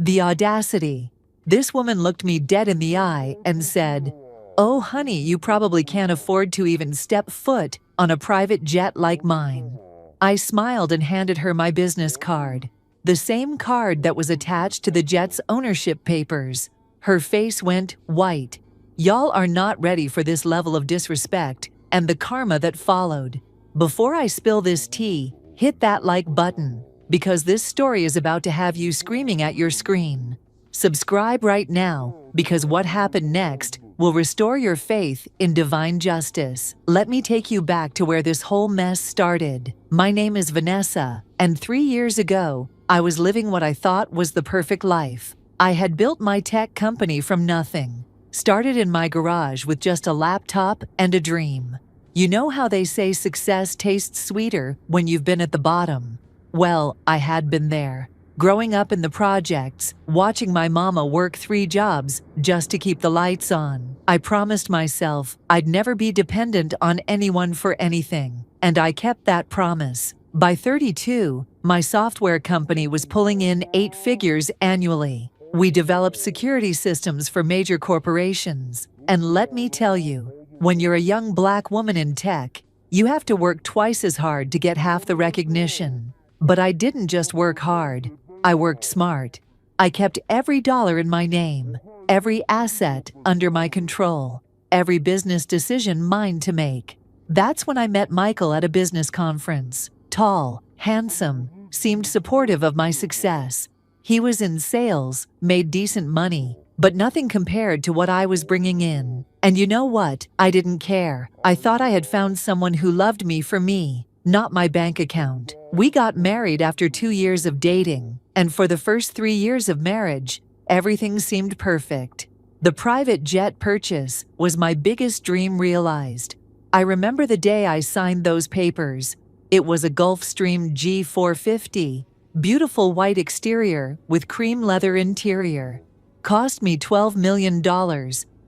The audacity. This woman looked me dead in the eye and said, "Oh honey, you probably can't afford to even step foot on a private jet like mine." I smiled and handed her my business card, the same card that was attached to the jet's ownership papers. Her face went white. Y'all are not ready for this level of disrespect and the karma that followed. Before I spill this tea, hit that like button, because this story is about to have you screaming at your screen. Subscribe right now, because what happened next will restore your faith in divine justice. Let me take you back to where this whole mess started. My name is Vanessa, and 3 years ago, I was living what I thought was the perfect life. I had built my tech company from nothing. Started in my garage with just a laptop and a dream. You know how they say success tastes sweeter when you've been at the bottom? Well, I had been there. Growing up in the projects, watching my mama work 3 jobs just to keep the lights on. I promised myself I'd never be dependent on anyone for anything, and I kept that promise. By 32, my software company was pulling in 8 figures annually. We developed security systems for major corporations, and let me tell you, when you're a young Black woman in tech, you have to work twice as hard to get half the recognition. But I didn't just work hard. I worked smart. I kept every dollar in my name, every asset under my control, every business decision mine to make. That's when I met Michael at a business conference. Tall, handsome, seemed supportive of my success. He was in sales, made decent money, but nothing compared to what I was bringing in. And you know what? I didn't care. I thought I had found someone who loved me for me, not my bank account. We got married after 2 years of dating, and for the first 3 years of marriage, everything seemed perfect. The private jet purchase was my biggest dream realized. I remember the day I signed those papers. It was a Gulfstream G450, beautiful white exterior with cream leather interior. Cost me $12 million,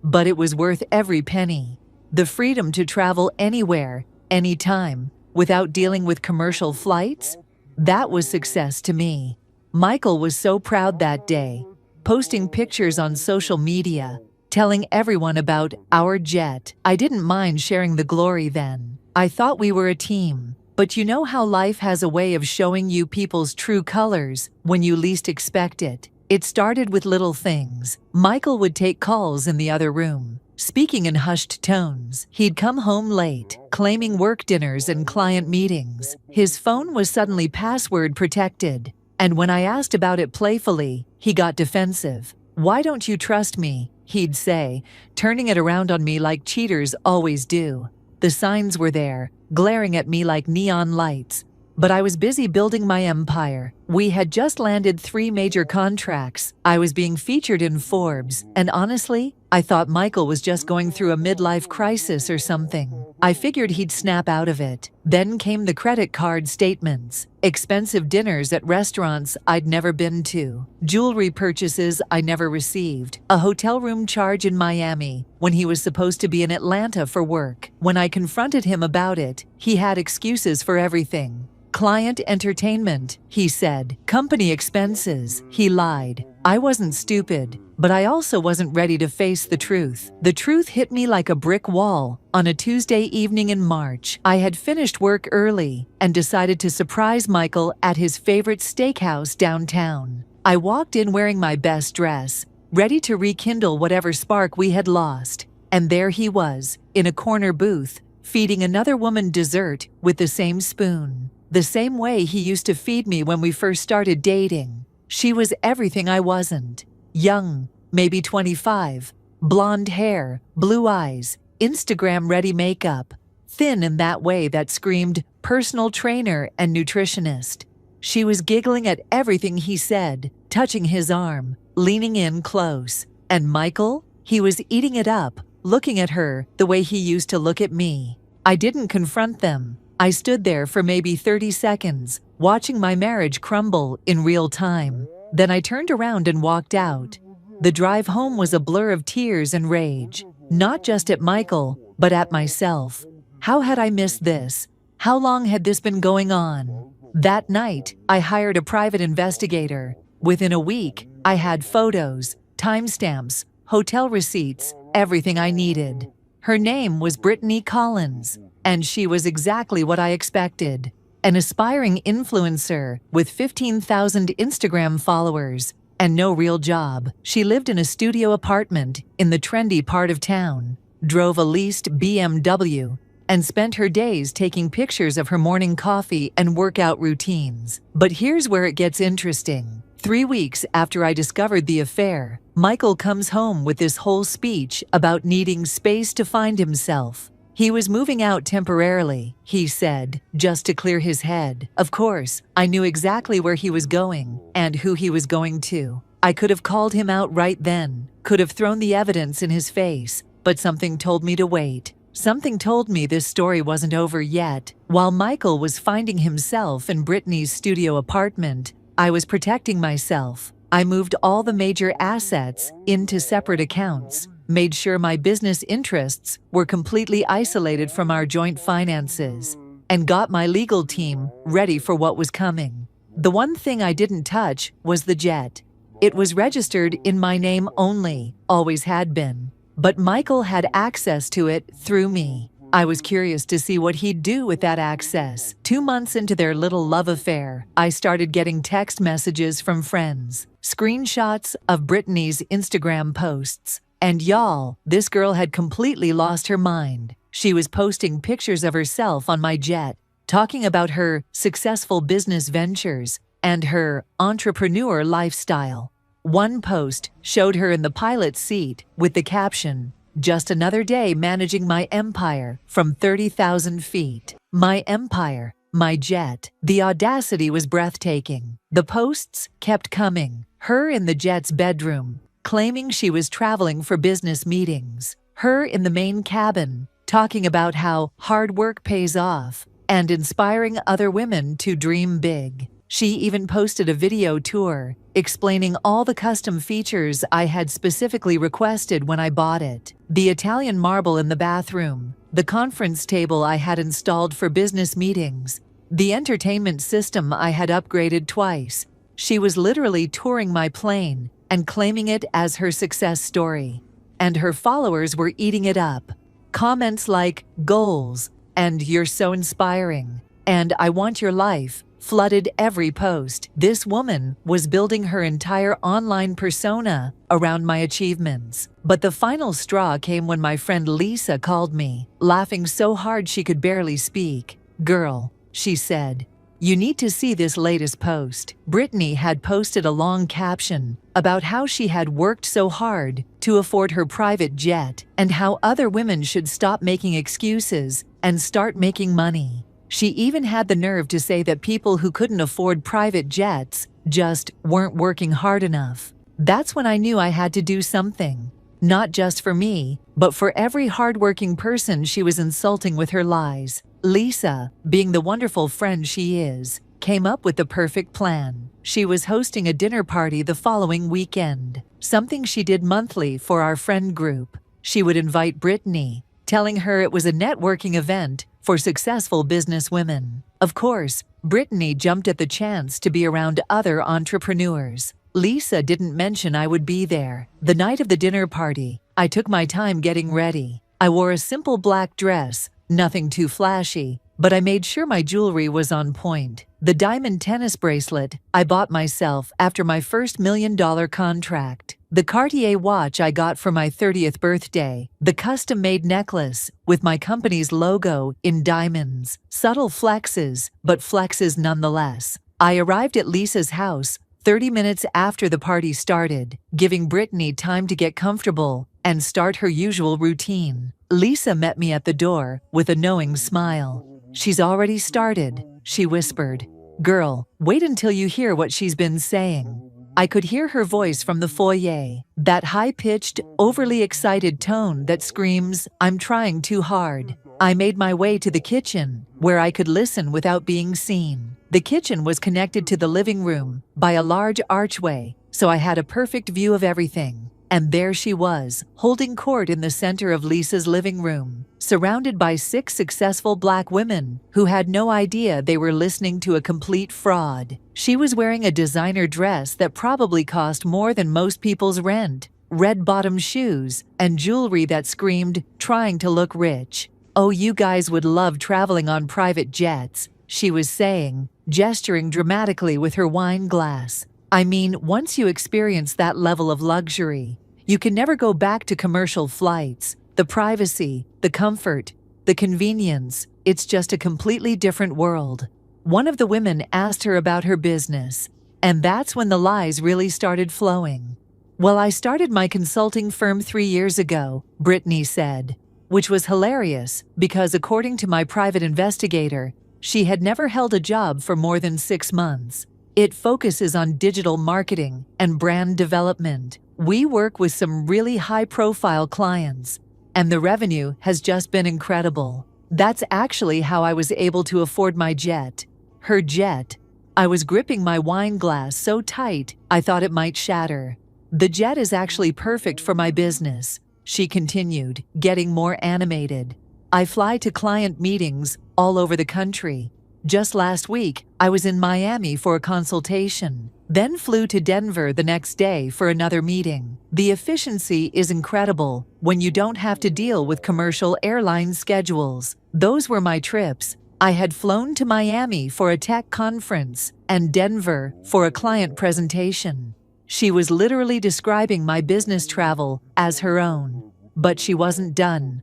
but it was worth every penny. The freedom to travel anywhere, anytime, without dealing with commercial flights? That was success to me. Michael was so proud that day, posting pictures on social media, telling everyone about our jet. I didn't mind sharing the glory then. I thought we were a team. But you know how life has a way of showing you people's true colors when you least expect it. It started with little things. Michael would take calls in the other room, speaking in hushed tones. He'd come home late, claiming work dinners and client meetings. His phone was suddenly password protected, and when I asked about it playfully, he got defensive. "Why don't you trust me?" he'd say, turning it around on me like cheaters always do. The signs were there, glaring at me like neon lights. But I was busy building my empire. We had just landed 3 major contracts. I was being featured in Forbes, and honestly, I thought Michael was just going through a midlife crisis or something. I figured he'd snap out of it. Then came the credit card statements, expensive dinners at restaurants I'd never been to, jewelry purchases I never received, a hotel room charge in Miami when he was supposed to be in Atlanta for work. When I confronted him about it, he had excuses for everything. Client entertainment, he said. Company expenses, he lied. I wasn't stupid, but I also wasn't ready to face the truth. The truth hit me like a brick wall. On a Tuesday evening in March, I had finished work early and decided to surprise Michael at his favorite steakhouse downtown. I walked in wearing my best dress, ready to rekindle whatever spark we had lost. And there he was, in a corner booth, feeding another woman dessert with the same spoon. The same way he used to feed me when we first started dating. She was everything I wasn't. Young, maybe 25, blonde hair, blue eyes, Instagram-ready makeup, thin in that way that screamed personal trainer and nutritionist. She was giggling at everything he said, touching his arm, leaning in close. And Michael? He was eating it up, looking at her the way he used to look at me. I didn't confront them. I stood there for maybe 30 seconds, watching my marriage crumble in real time. Then I turned around and walked out. The drive home was a blur of tears and rage, not just at Michael, but at myself. How had I missed this? How long had this been going on? That night, I hired a private investigator. Within a week, I had photos, timestamps, hotel receipts, everything I needed. Her name was Brittany Collins, and she was exactly what I expected. An aspiring influencer with 15,000 Instagram followers and no real job. She lived in a studio apartment in the trendy part of town, drove a leased BMW, and spent her days taking pictures of her morning coffee and workout routines. But here's where it gets interesting. 3 weeks after I discovered the affair, Michael comes home with this whole speech about needing space to find himself. He was moving out temporarily, he said, just to clear his head. Of course, I knew exactly where he was going and who he was going to. I could have called him out right then, could have thrown the evidence in his face, but something told me to wait. Something told me this story wasn't over yet. While Michael was finding himself in Brittany's studio apartment, I was protecting myself. I moved all the major assets into separate accounts, made sure my business interests were completely isolated from our joint finances, and got my legal team ready for what was coming. The one thing I didn't touch was the jet. It was registered in my name only, always had been. But Michael had access to it through me. I was curious to see what he'd do with that access. 2 months into their little love affair, I started getting text messages from friends, screenshots of Brittany's Instagram posts. And y'all, this girl had completely lost her mind. She was posting pictures of herself on my jet, talking about her successful business ventures and her entrepreneur lifestyle. One post showed her in the pilot's seat with the caption, "Just another day managing my empire from 30,000 feet. My empire, my jet." The audacity was breathtaking. The posts kept coming. Her in the jet's bedroom, claiming she was traveling for business meetings. Her in the main cabin, talking about how hard work pays off and inspiring other women to dream big. She even posted a video tour explaining all the custom features I had specifically requested when I bought it. The Italian marble in the bathroom, the conference table I had installed for business meetings, the entertainment system I had upgraded twice. She was literally touring my plane and claiming it as her success story. And her followers were eating it up. Comments like, "Goals," and "You're so inspiring," and "I want your life," flooded every post. This woman was building her entire online persona around my achievements. But the final straw came when my friend Lisa called me, laughing so hard she could barely speak. "Girl," she said, "you need to see this latest post." Brittany had posted a long caption about how she had worked so hard to afford her private jet and how other women should stop making excuses and start making money. She even had the nerve to say that people who couldn't afford private jets just weren't working hard enough. That's when I knew I had to do something. Not just for me, but for every hardworking person she was insulting with her lies. Lisa, being the wonderful friend she is, came up with the perfect plan. She was hosting a dinner party the following weekend, something she did monthly for our friend group. She would invite Brittany, telling her it was a networking event for successful business women. Of course, Brittany jumped at the chance to be around other entrepreneurs. Lisa didn't mention I would be there. The night of the dinner party, I took my time getting ready. I wore a simple black dress, nothing too flashy, but I made sure my jewelry was on point. The diamond tennis bracelet I bought myself after my first $1 million contract. The Cartier watch I got for my 30th birthday. The custom-made necklace with my company's logo in diamonds. Subtle flexes, but flexes nonetheless. I arrived at Lisa's house 30 minutes after the party started, giving Brittany time to get comfortable and start her usual routine. Lisa met me at the door with a knowing smile. "She's already started," she whispered. "Girl, wait until you hear what she's been saying." I could hear her voice from the foyer, that high-pitched, overly excited tone that screams, "I'm trying too hard." I made my way to the kitchen, where I could listen without being seen. The kitchen was connected to the living room by a large archway, so I had a perfect view of everything. And there she was, holding court in the center of Lisa's living room, surrounded by 6 successful Black women who had no idea they were listening to a complete fraud. She was wearing a designer dress that probably cost more than most people's rent, red-bottom shoes, and jewelry that screamed, "trying to look rich." "Oh, you guys would love traveling on private jets," she was saying, gesturing dramatically with her wine glass. "I mean, once you experience that level of luxury, you can never go back to commercial flights. The privacy, the comfort, the convenience, it's just a completely different world." One of the women asked her about her business, and that's when the lies really started flowing. "Well, I started my consulting firm 3 years ago," Brittany said, which was hilarious because according to my private investigator, she had never held a job for more than 6 months. "It focuses on digital marketing and brand development. We work with some really high-profile clients, and the revenue has just been incredible. That's actually how I was able to afford my jet." Her jet. I was gripping my wine glass so tight I thought it might shatter. "The jet is actually perfect for my business," she continued, getting more animated. "I fly to client meetings all over the country. Just last week, I was in Miami for a consultation, then flew to Denver the next day for another meeting. The efficiency is incredible when you don't have to deal with commercial airline schedules. Those were my trips. I had flown to Miami for a tech conference and Denver for a client presentation." She was literally describing my business travel as her own. But she wasn't done.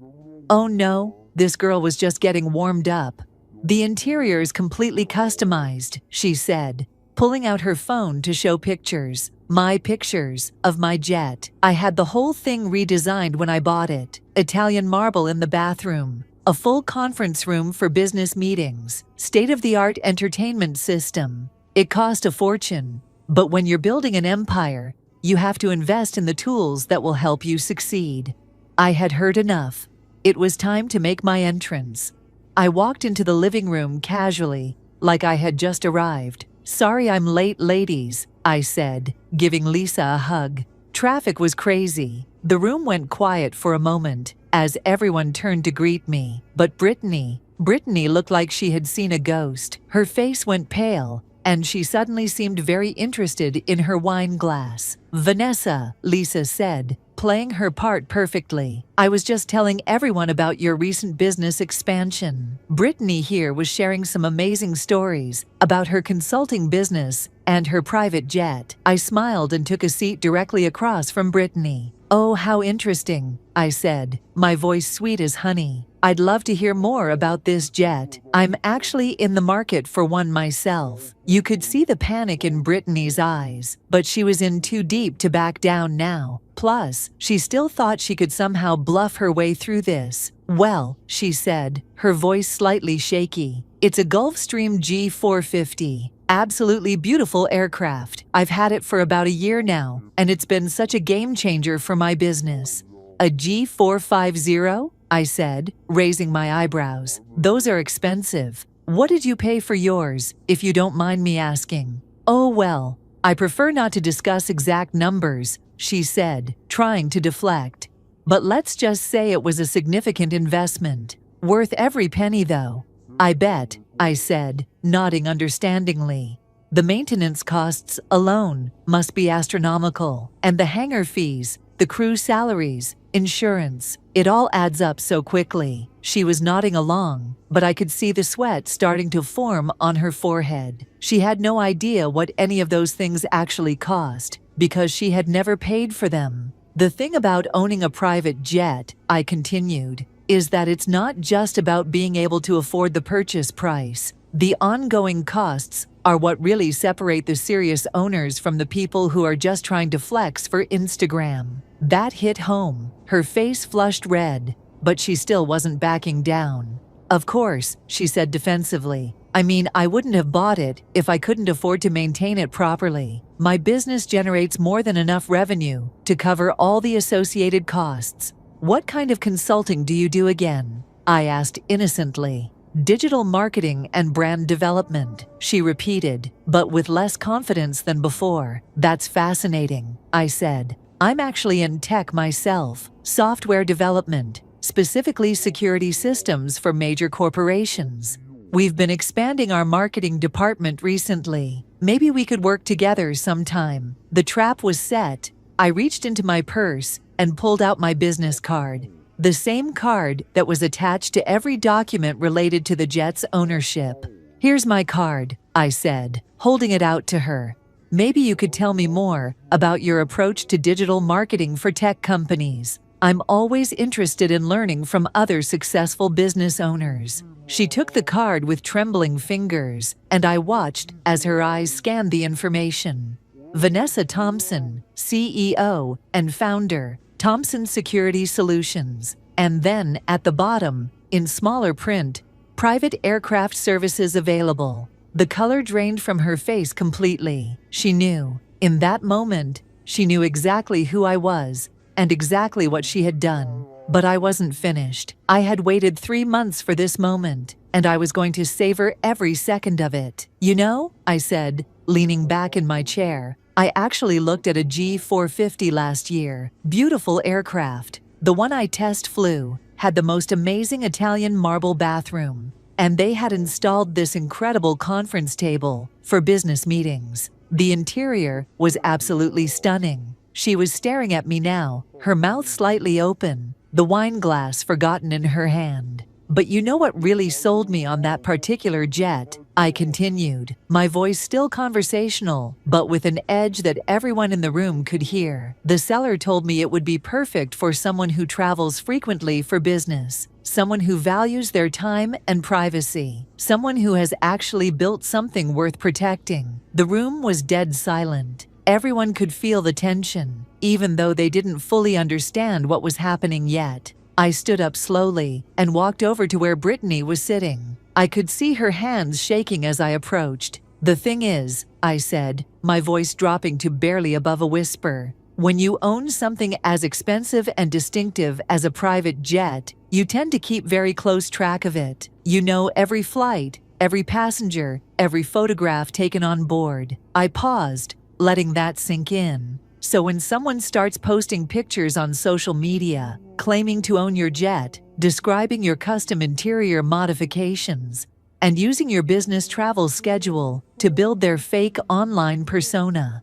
"Oh no, this girl was just getting warmed up. The interior is completely customized," she said, pulling out her phone to show pictures. My pictures of my jet. "I had the whole thing redesigned when I bought it. Italian marble in the bathroom, a full conference room for business meetings, state-of-the-art entertainment system. It cost a fortune. But when you're building an empire, you have to invest in the tools that will help you succeed." I had heard enough. It was time to make my entrance. I walked into the living room casually, like I had just arrived. "Sorry I'm late, ladies," I said, giving Lisa a hug. Traffic was crazy. The room went quiet for a moment as everyone turned to greet me. But Brittany looked like she had seen a ghost. Her face went pale, and she suddenly seemed very interested in her wine glass. "Vanessa," Lisa said, playing her part perfectly. "I was just telling everyone about your recent business expansion." Brittany here was sharing some amazing stories about her consulting business and her private jet. I smiled and took a seat directly across from Brittany. "Oh, how interesting," I said, my voice sweet as honey. "I'd love to hear more about this jet. I'm actually in the market for one myself." You could see the panic in Brittany's eyes, but she was in too deep to back down now. Plus, she still thought she could somehow bluff her way through this. "Well," she said, her voice slightly shaky, "it's a Gulfstream G450. Absolutely beautiful aircraft. I've had it for about a year now, and it's been such a game changer for my business." "A G450? I said, raising my eyebrows. "Those are expensive. What did you pay for yours, if you don't mind me asking?" "Oh well, I prefer not to discuss exact numbers," she said, trying to deflect. "But let's just say it was a significant investment. Worth every penny though." "I bet," I said, nodding understandingly. "The maintenance costs alone must be astronomical, and the hangar fees, the crew salaries, insurance, it all adds up so quickly." She was nodding along, but I could see the sweat starting to form on her forehead. She had no idea what any of those things actually cost, because she had never paid for them. "The thing about owning a private jet," I continued, "is that it's not just about being able to afford the purchase price. The ongoing costs are what really separate the serious owners from the people who are just trying to flex for Instagram." That hit home. Her face flushed red, but she still wasn't backing down. "Of course," she said defensively. "I mean, I wouldn't have bought it if I couldn't afford to maintain it properly. My business generates more than enough revenue to cover all the associated costs." "What kind of consulting do you do again?" I asked innocently. "Digital marketing and brand development," she repeated, but with less confidence than before. "That's fascinating," I said. I'm actually in tech myself, software development, specifically security systems for major corporations. We've been expanding our marketing department recently. Maybe we could work together sometime." The trap was set. I reached into my purse and pulled out my business card. The same card that was attached to every document related to the jet's ownership. "Here's my card," I said, holding it out to her. "Maybe you could tell me more about your approach to digital marketing for tech companies. I'm always interested in learning from other successful business owners." She took the card with trembling fingers, and I watched as her eyes scanned the information. Vanessa Thompson, CEO and founder, Thompson Security Solutions. And then, at the bottom, in smaller print, "Private aircraft services available." The color drained from her face completely. She knew. In that moment, she knew exactly who I was and exactly what she had done. But I wasn't finished. I had waited 3 months for this moment, and I was going to savor every second of it. "You know," I said, leaning back in my chair, "I actually looked at a G450 last year. Beautiful aircraft. The one I test flew had the most amazing Italian marble bathroom, and they had installed this incredible conference table for business meetings. The interior was absolutely stunning." She was staring at me now, her mouth slightly open, the wine glass forgotten in her hand. "But you know what really sold me on that particular jet?" I continued, my voice still conversational, but with an edge that everyone in the room could hear. "The seller told me it would be perfect for someone who travels frequently for business, someone who values their time and privacy, someone who has actually built something worth protecting." The room was dead silent. Everyone could feel the tension, even though they didn't fully understand what was happening yet. I stood up slowly and walked over to where Brittany was sitting. I could see her hands shaking as I approached. "The thing is," I said, my voice dropping to barely above a whisper, "when you own something as expensive and distinctive as a private jet, you tend to keep very close track of it. You know every flight, every passenger, every photograph taken on board." I paused, letting that sink in. "So when someone starts posting pictures on social media, claiming to own your jet, describing your custom interior modifications, and using your business travel schedule to build their fake online persona."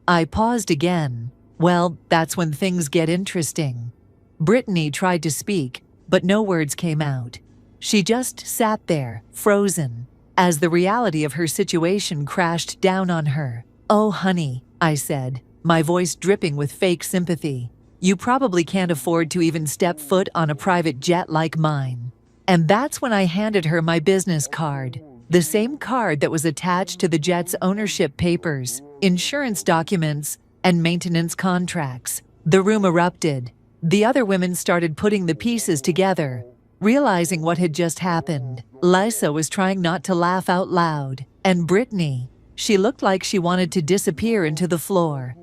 I paused again. "Well, that's when things get interesting." Brittany tried to speak, but no words came out. She just sat there, frozen, as the reality of her situation crashed down on her. "Oh, honey," I said, my voice dripping with fake sympathy, "you probably can't afford to even step foot on a private jet like mine." And that's when I handed her my business card, the same card that was attached to the jet's ownership papers, insurance documents, and maintenance contracts. The room erupted. The other women started putting the pieces together, realizing what had just happened. Lisa was trying not to laugh out loud, and Brittany, she looked like she wanted to disappear into the floor.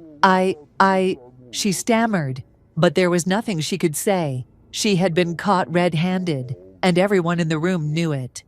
She stammered, but there was nothing she could say. She had been caught red-handed, and everyone in the room knew it.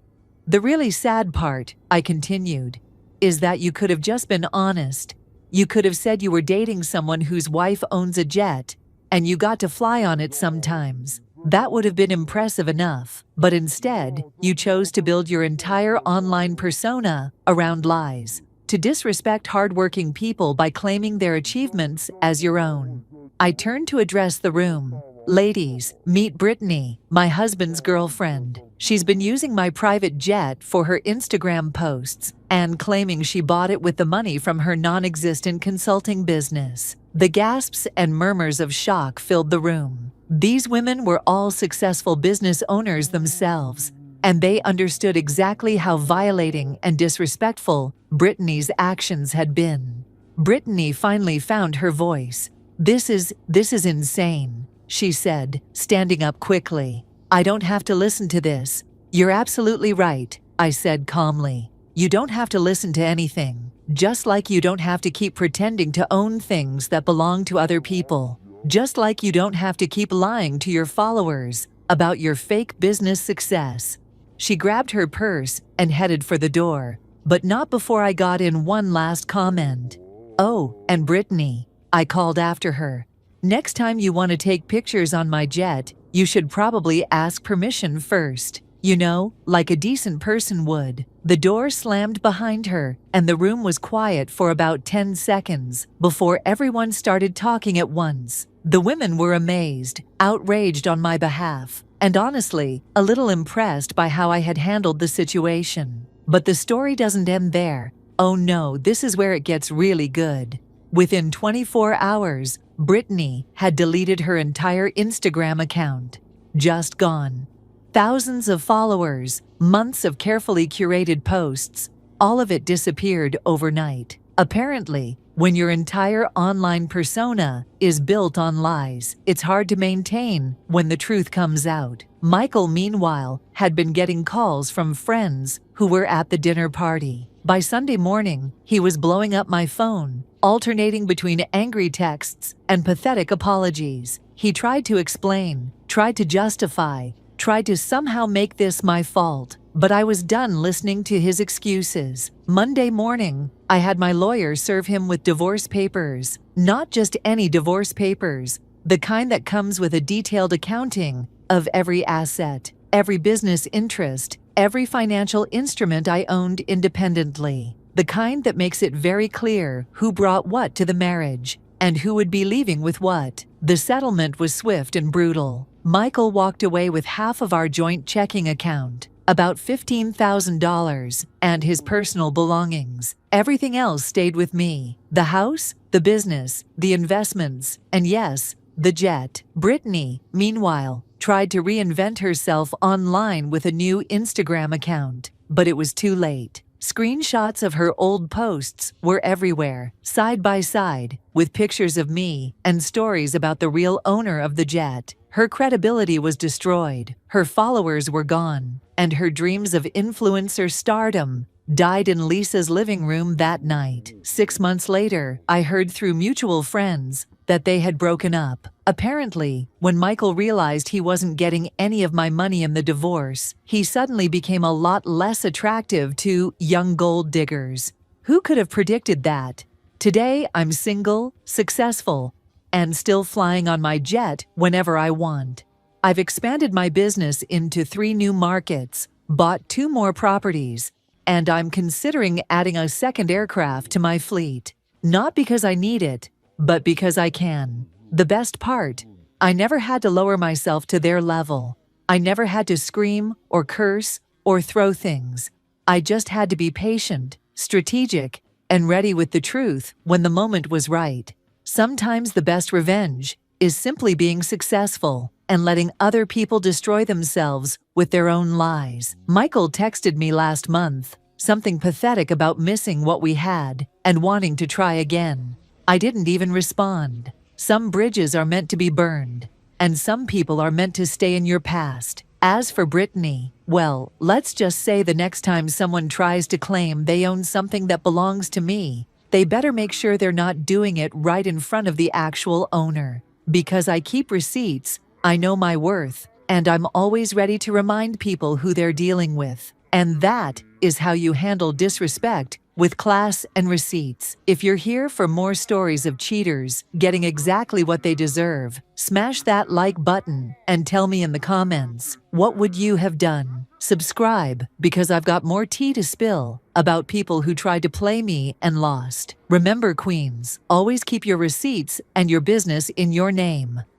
"The really sad part," I continued, "is that you could have just been honest. You could have said you were dating someone whose wife owns a jet, and you got to fly on it sometimes. That would have been impressive enough, but instead, you chose to build your entire online persona around lies, to disrespect hardworking people by claiming their achievements as your own." I turned to address the room. "Ladies, meet Brittany, my husband's girlfriend. She's been using my private jet for her Instagram posts and claiming she bought it with the money from her non-existent consulting business." The gasps and murmurs of shock filled the room. These women were all successful business owners themselves, and they understood exactly how violating and disrespectful Brittany's actions had been. Brittany finally found her voice. This is insane," she said, standing up quickly. "I don't have to listen to this." "You're absolutely right," I said calmly. "You don't have to listen to anything, just like you don't have to keep pretending to own things that belong to other people. Just like you don't have to keep lying to your followers about your fake business success." She grabbed her purse and headed for the door, but not before I got in one last comment. "Oh, and Brittany," I called after her, Next time you want to take pictures on my jet, you should probably ask permission first. You know, like a decent person would." The door slammed behind her, and the room was quiet for about 10 seconds before everyone started talking at once. The women were amazed, outraged on my behalf, and honestly, a little impressed by how I had handled the situation. But the story doesn't end there. Oh no, this is where it gets really good. Within 24 hours, Brittany had deleted her entire Instagram account. Just gone. Thousands of followers, months of carefully curated posts, all of it disappeared overnight. Apparently, when your entire online persona is built on lies, it's hard to maintain when the truth comes out. Michael, meanwhile, had been getting calls from friends who were at the dinner party. By Sunday morning, he was blowing up my phone, alternating between angry texts and pathetic apologies. He tried to explain, tried to justify, tried to somehow make this my fault, but I was done listening to his excuses. Monday morning, I had my lawyer serve him with divorce papers. Not just any divorce papers, the kind that comes with a detailed accounting of every asset, every business interest, every financial instrument I owned independently. The kind that makes it very clear who brought what to the marriage and who would be leaving with what. The settlement was swift and brutal. Michael walked away with half of our joint checking account, about $15,000, and his personal belongings. Everything else stayed with me. The house, the business, the investments, and yes, the jet. Brittany, meanwhile, tried to reinvent herself online with a new Instagram account, but it was too late. Screenshots of her old posts were everywhere, side by side, with pictures of me and stories about the real owner of the jet. Her credibility was destroyed, her followers were gone, and her dreams of influencer stardom died in Lisa's living room that night. 6 months later, I heard through mutual friends that they had broken up. Apparently, when Michael realized he wasn't getting any of my money in the divorce, he suddenly became a lot less attractive to young gold diggers. Who could have predicted that? Today, I'm single, successful, and still flying on my jet whenever I want. I've expanded my business into 3 new markets, bought 2 more properties, and I'm considering adding a second aircraft to my fleet. Not because I need it, but because I can. The best part, I never had to lower myself to their level. I never had to scream or curse or throw things. I just had to be patient, strategic, and ready with the truth when the moment was right. Sometimes the best revenge is simply being successful and letting other people destroy themselves with their own lies. Michael texted me last month, something pathetic about missing what we had and wanting to try again. I didn't even respond. Some bridges are meant to be burned, and some people are meant to stay in your past. As for Brittany, well, let's just say the next time someone tries to claim they own something that belongs to me, they better make sure they're not doing it right in front of the actual owner. Because I keep receipts, I know my worth, and I'm always ready to remind people who they're dealing with. And that is how you handle disrespect with class and receipts. If you're here for more stories of cheaters getting exactly what they deserve, smash that like button and tell me in the comments, what would you have done? Subscribe, because I've got more tea to spill about people who tried to play me and lost. Remember, queens, always keep your receipts and your business in your name.